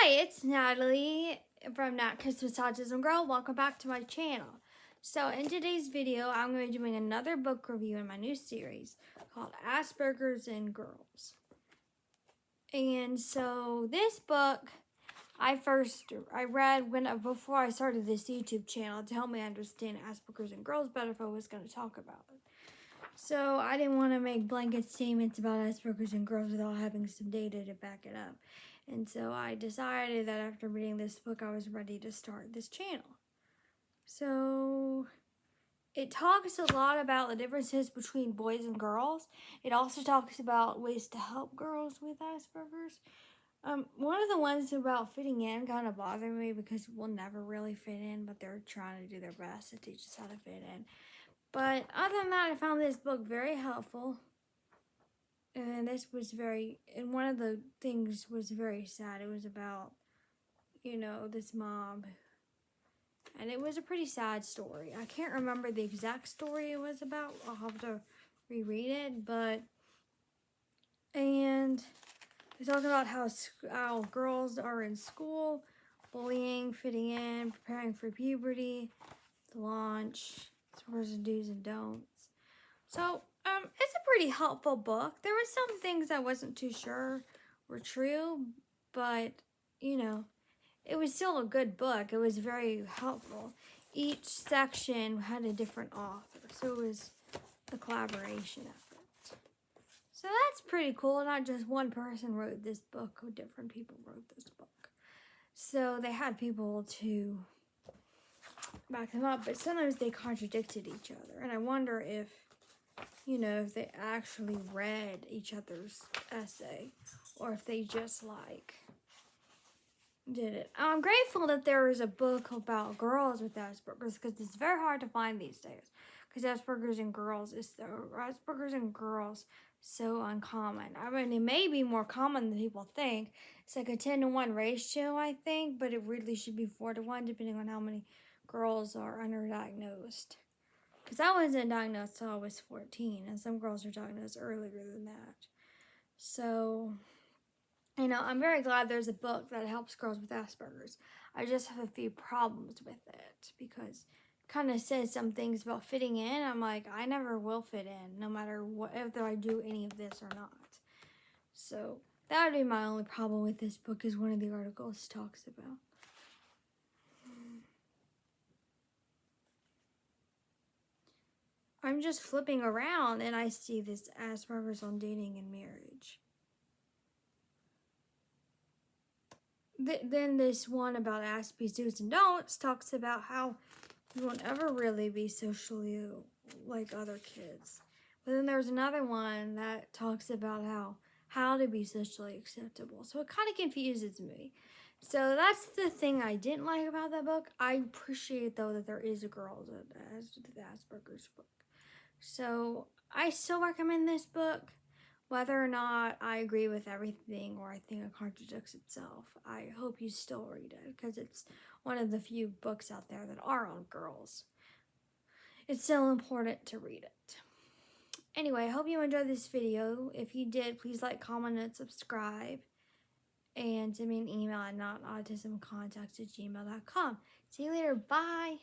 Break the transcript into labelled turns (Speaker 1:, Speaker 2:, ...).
Speaker 1: Hi, it's Natalie from Nat Kiss with Autism Girl. Welcome back to my channel. So in today's video, I'm going to be doing another book review in my new series called Asperger's in Girls. And so this book, I read before I started this YouTube channel to help me understand Asperger's in Girls better if I was going to talk about it. So I didn't want to make blanket statements about Asperger's in girls without having some data to back it up. And so I decided that after reading this book, I was ready to start this channel. So it talks a lot about the differences between boys and girls. It also talks about ways to help girls with Asperger's. One of the ones about fitting in kind of bothered me because we'll never really fit in, but they're trying to do their best to teach us how to fit in. But other than that, I found this book very helpful. And one of the things was very sad. It was about, this mom. And it was a pretty sad story. I can't remember the exact story it was about. I'll have to reread it. And they talk about how girls are in school, bullying, fitting in, preparing for puberty, the launch, as do's and don'ts. So, it's a pretty helpful book. There were some things I wasn't too sure were true, but, it was still a good book. It was very helpful. Each section had a different author, so it was the collaboration effort. So that's pretty cool. Not just one person wrote this book, different people wrote this book. So they had people to back them up, but sometimes they contradicted each other, and I wonder if if they actually read each other's essay or if they just did it. I'm grateful that there is a book about girls with Asperger's because it's very hard to find these days because Asperger's in girls so uncommon. I mean, it may be more common than people think. It's like a 10-to-1 ratio, I think, but it really should be 4-to-1 depending on how many girls are underdiagnosed. Because I wasn't diagnosed until I was 14, and some girls are diagnosed earlier than that. So, I'm very glad there's a book that helps girls with Asperger's. I just have a few problems with it, because it kind of says some things about fitting in. I'm like, I never will fit in, no matter whether I do any of this or not. So, that would be my only problem with this book, is one of the articles talks about. I'm just flipping around and I see this Asperger's on dating and marriage. Then this one about Asperger's do's and don'ts talks about how you won't ever really be socially like other kids. But then there's another one that talks about how to be socially acceptable. So it kind of confuses me. So that's the thing I didn't like about that book. I appreciate, though, that there is a girl that has the Asperger's book. So I still recommend this book, whether or not I agree with everything or I think it contradicts itself. I hope you still read it because it's one of the few books out there that are on girls. It's still important to read it. Anyway, I hope you enjoyed this video. If you did, please like, comment, and subscribe. And send me an email at notautismcontact@gmail.com. See you later. Bye.